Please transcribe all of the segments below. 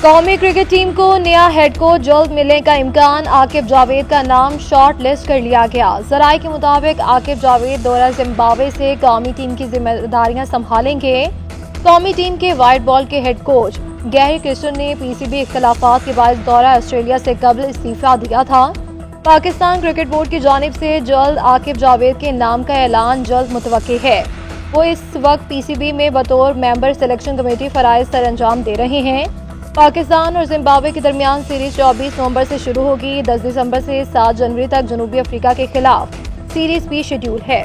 कौमी cricket team को नया हेड कोच जल्द मिलने का इम्कान। आकिब जावेद का नाम शॉर्ट लिस्ट कर लिया गया। जराये के मुताबिक आकिब जावेद दौरा जिम्बाब्वे से कौमी टीम की जिम्मेदारियां संभालेंगे। कौमी टीम के वाइट बॉल के हेड कोच गैरी क्रिस्टन ने पीसीबी इख्तलाफात के बाद दौरा ऑस्ट्रेलिया से कबल इस्तीफा दिया था। पाकिस्तान क्रिकेट बोर्ड की जानिब से जल्द आकिब जावेद के नाम का ऐलान जल्द मुतवक्की है। वो इस वक्त पीसीबी में बतौर मेंबर सिलेक्शन कमेटी फराइज सर अंजाम दे रहे हैं। पाकिस्तान और जिम्बाब्वे के दरमियान सीरीज 24 नवंबर से शुरू होगी। 10 दिसंबर से 7 जनवरी तक जनूबी अफ्रीका के खिलाफ सीरीज भी शेड्यूल है।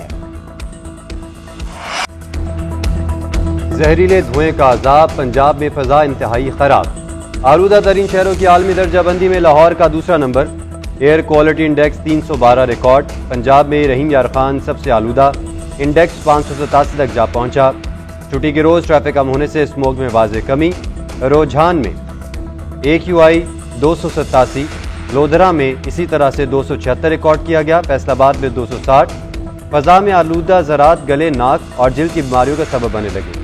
जहरीले धुएं का अजाब, पंजाब में फजा इंतहाई खराब। आलूदा तरीन शहरों की आलमी दर्जाबंदी में लाहौर का दूसरा number. Air quality index 312 record. Punjab में रहीम यार खान सबसे आलूदा, इंडेक्स 587 तक जा पहुंचा। छुट्टी के रोज ट्रैफिक कम होने से स्मोक में वाज़ेह कमी। रोजान में AQI 287, लोधरा में इसी तरह से 276 रिकॉर्ड किया गया। फैसलाबाद में 260। फजा में आलूदा ज़रात गले, नाक और जिल्द की बीमारियों का सबब बनने लगे।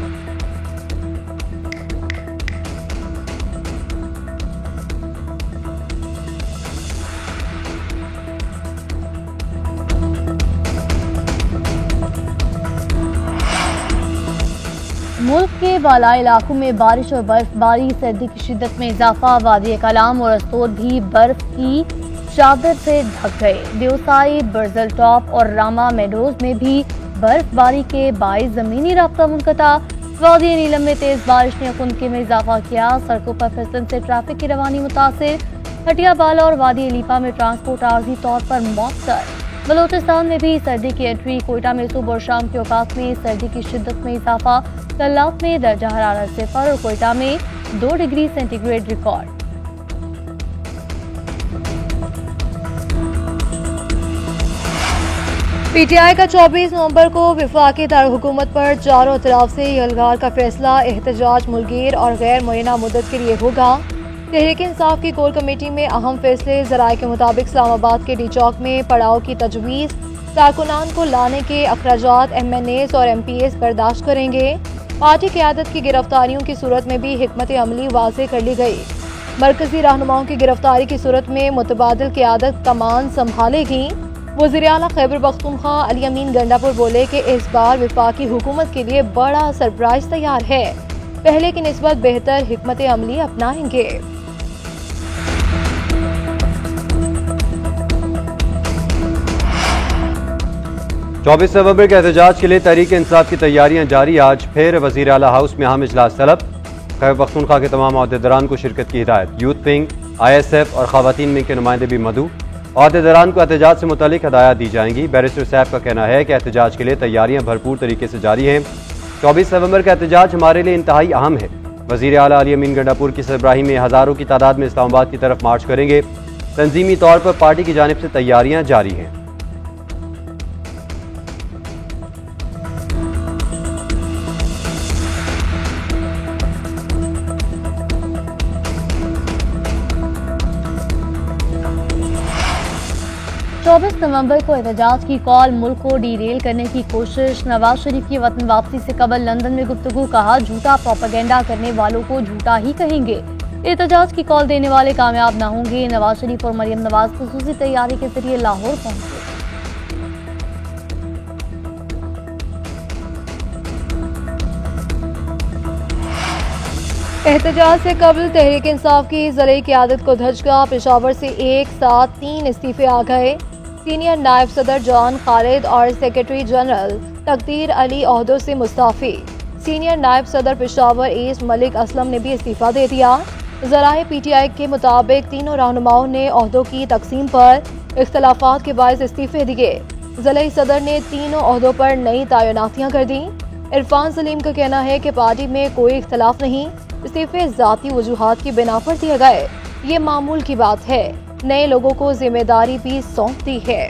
मुल्क के बालाई इलाकों में बारिश और बर्फबारी, सर्दी की शिद्दत में इजाफा। वादी कलाम और अस्तोद भी बर्फ की चादर से ढक गए। देवसाई, बर्जल टॉप और रामा मेडोज में भी बर्फबारी के बाइस जमीनी राब्ता मुनक़ता। वादी नीलम में तेज बारिश ने खुनकी में इजाफा किया। सड़कों पर फिसलन से ट्रैफिक की रवानी मुतासिर। हटिया बाला और वादी अलीपा में ट्रांसपोर्ट आर्जी तौर पर मौसर। बलोचिस्तान में भी सर्दी की एंट्री। कोयटा में सुबह और शाम के औकात में सर्दी की शिद्दत में इजाफा। तलाब में दर्जा हरारत 0 और कोयटा में 2 डिग्री सेंटीग्रेड रिकॉर्ड। पीटीआई का 24 नवंबर को विफाकी दारकूमत पर चारों तरफ से यलगार का फैसला। एहतजाज मुलगीर और गैर मुय्यना मुद्दत के लिए होगा। तहरीक इंसाफ की कोर कमेटी में अहम फैसले। जराये के मुताबिक इस्लामाबाद के डी चौक में पड़ाव की तजवीज़। कारकुनान को लाने के अखराजात MNAs और MPAs बर्दाश्त करेंगे। पार्टी क़यादत की गिरफ्तारियों की सूरत में भी हिकमत अमली वाज़ेह कर ली गई। मरकजी रहनुमाओं की गिरफ्तारी की सूरत में मुतबादिल क़यादत कमान संभालेगी। वज़ीर आला खैबर पख्तूनख्वा अली अमीन गंडापुर बोले कि इस बार विफाकी हुकूमत के लिए बड़ा सरप्राइज तैयार है। पहले की निस्बत बेहतर हिकमत अमली अपनाएंगे। 24 नवंबर के एहतजाज के लिए तहरीक इंसाफ की तैयारियां जारी। आज फिर वज़ीर आला हाउस में अहम इजलास तलब। खैबर पख्तूनख्वा के तमाम अहदेदारान को शिरकत की हिदायत। यूथ विंग, ISF और खवातीन विंग के नुमाइंदे भी मदऊ। अहदेदारान को एहतजाज से मुतालिक हदायत दी जाएंगी। बैरिस्टर सैफ का कहना है कि एहतजाज के लिए तैयारियां भरपूर तरीके से जारी हैं। 24 नवंबर का एहतजाज हमारे लिए इंतहाई अहम है। वज़ीर आला अली अमीन गंडापुर की सरबराही में हज़ारों की तादाद में इस्लामाबाद की तरफ मार्च करेंगे। तंजीमी तौर पर पार्टी की जानिब से तैयारियां जारी हैं। चौबीस नवंबर को एहतजाज की कॉल। मुल्क को डीरेल करने की कोशिश। नवाज शरीफ की वतन वापसी से कबल लंदन में गुफ्तगू। कहा, झूठा प्रोपेगेंडा करने वालों को झूठा ही कहेंगे। एहतजाज की कॉल देने वाले कामयाब न होंगे। नवाज शरीफ और मरियम नवाज खुसूसी तैयारी के जरिए लाहौर पहुंचे। एहतजाज से कबल तहरीक इंसाफ की ज़रई क़यादत को धचका। पेशावर से एक साथ 3 इस्तीफे आ गए। सीनियर नायब सदर जॉन खालिद और सेक्रेटरी जनरल तकदीर अली ओहदों से मुस्ताफ़ी। सीनियर नायब सदर पेशावर ईस्ट मलिक असलम ने भी इस्तीफा दे दिया। ज़राए PTI के मुताबिक तीनों रहनुमाओं ने ओहदों की तकसीम पर इख्तलाफात के बायस इस्तीफे दिए। ज़िला सदर ने तीनों ओहदों पर नई तैनातियां कर दी। इरफान सलीम का कहना है कि पार्टी में कोई इख्तलाफ नहीं, इस्तीफे ज़ाती वजूहात की बिना पर दिए गए। ये मामूल की बात है। नए लोगों को जिम्मेदारी भी सौंप दी है।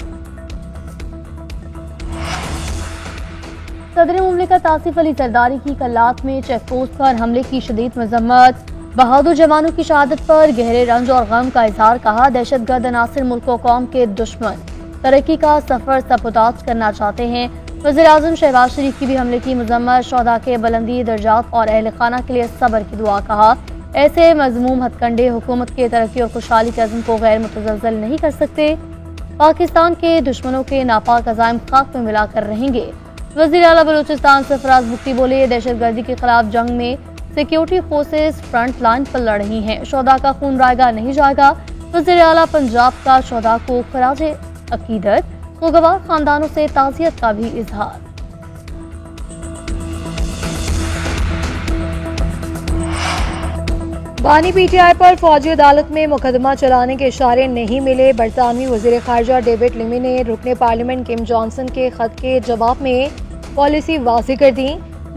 सदर मुमलिकत आसिफ अली जरदारी की कल्लात में चेक पोस्ट पर हमले की शदीद मजम्मत। बहादुर जवानों की शहादत पर गहरे रंज और गम का इजहार। कहा, दहशतगर्द अनासिर मुल्क व कौम के दुश्मन तरक्की का सफर सबुताज करना चाहते हैं। वज़ीर आज़म शहबाज शरीफ की भी हमले की मजम्मत। शोहदा के बुलंदी दर्जात और अहल खाना के लिए सब्र की दुआ। कहा, ऐसे मजमूम हथकंडे हुकूमत के तरक्की और खुशहाली के अज़्म को गैर मुतज़लज़ल नहीं कर सकते। पाकिस्तान के दुश्मनों के नापाक अज़ाइम खाक में मिलाकर रहेंगे। वज़ीर आला बलूचिस्तान सरफराज बुख्ती बोले, दहशतगर्दी के खिलाफ जंग में सिक्योरिटी फोर्सेस फ्रंट लाइन पर लड़ रही हैं। शोहदा का खून रायगा नहीं जाएगा। वज़ीर आला पंजाब का शोहदा को खराज अकीदत, खुगवार खानदानों से ताज़ियत का भी इजहार। बानी पीटीआई पर फौजी अदालत में मुकदमा चलाने के इशारे नहीं मिले। बरतानवी वज़ीर ख़ारजा डेविड लिमी ने रुकने पार्लियामेंट किम जॉनसन के खत के जवाब में पॉलिसी वाज़ेह कर दी।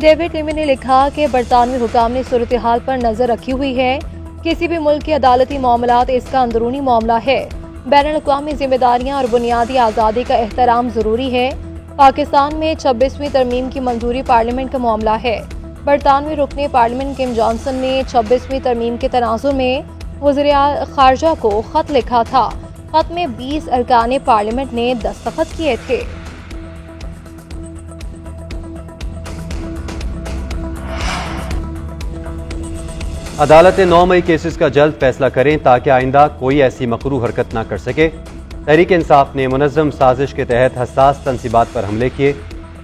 डेविड लिमी ने लिखा कि बरतानवी हुकाम ने सूरत हाल पर नजर रखी हुई है। किसी भी मुल्क की अदालती मामलात इसका अंदरूनी मामला है। बैनुल-अक़वामी जिम्मेदारियां और बुनियादी आज़ादी का एहतराम जरूरी है। पाकिस्तान में 26वीं तरमीम की मंजूरी पार्लियामेंट का मामला है। बरतानवी रुकने पार्लियामेंट किम जॉनसन ने 26वीं तरमीम के तनाजुर में वज़ीर ख़ारजा को खत लिखा था। खत में 20 अरकान पार्लियामेंट ने दस्तखत किए थे। अदालत 9 मई केसेस का जल्द फैसला करें ताकि आइंदा कोई ऐसी मकरू हरकत न कर सके। तहरीक इंसाफ ने मुनज़्ज़म साजिश के तहत हसास तनसीबात पर हमले किए।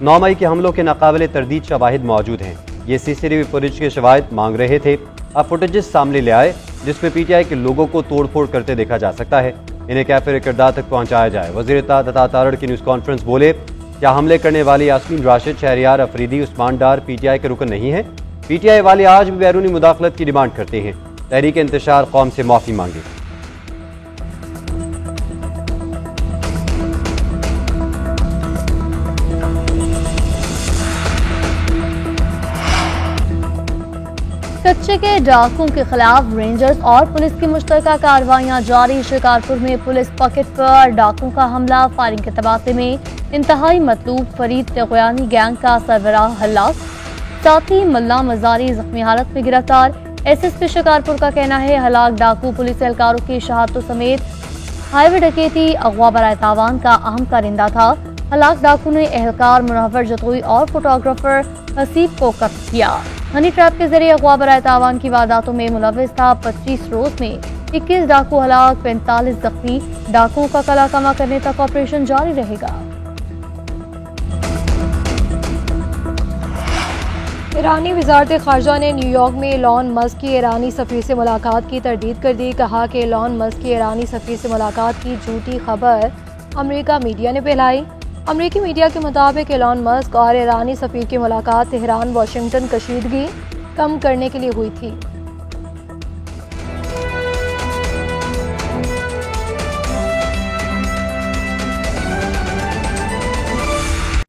9 मई के हमलों के नाकाबिले तरदीद शवाहिद मौजूद हैं। ये CCTV फुटेज के शवाहिद मांग रहे थे। अब फुटेजेस सामने ले आए जिसमें PTI के लोगों को तोड़ फोड़ करते देखा जा सकता है। इन्हें कैफे किरदार तक पहुंचाया जाए। वज़ीर इत्तेहाद अता तारड़ की न्यूज़ कॉन्फ्रेंस बोले, क्या हमले करने वाली यास्मीन राशिद, शहरियार अफरीदी, उस्मान डार PTI के रुकन नहीं है? PTI वाले आज भी बैरूनी मुदाखलत की डिमांड करते हैं। तहरीक इंतशार कौम से माफी मांगे। कच्चे के डाकुओं के खिलाफ रेंजर्स और पुलिस की मुश्तरका कार्रवाइयां जारी। शिकारपुर में पुलिस पॉकेट पर डाकुओं का हमला। फायरिंग के तबादले में इंतहाई मतलूब फरीद तगयानी गैंग का सरबराह हलाक। साथी मल्ला मजारी जख्मी हालत में गिरफ्तार। SSP शिकारपुर का कहना है हलाक डाकू पुलिस एहलकारों की शहादतों समेत हाईवे डकैती अगवा बराए तावान का अहम कारिंदा था। हलाक डाकू ने एहलकार मुनव्वर जतोई और फोटोग्राफर हसीब को कत्ल किया। हनी ट्रैप के जरिए अगवा बराए तावान की वारदातों में मुलविस था। 25 रोज में 21 डाकू हलाक, 45 जख्मी। डाकुओं का कला कमा करने तक ऑपरेशन जारी रहेगा। ईरानी वज़ारत ख़ारजा ने न्यूयॉर्क में एलॉन मस्क की ईरानी सफ़ीर से मुलाकात की तरदीद कर दी। कहा कि एलॉन मस्क की ईरानी सफ़ीर से मुलाकात की झूठी खबर अमेरिका मीडिया ने फैलाई। अमेरिकी मीडिया के मुताबिक एलॉन मस्क और ईरानी सफ़ीर की मुलाकात तेहरान वाशिंगटन कशीदगी कम करने के लिए हुई थी।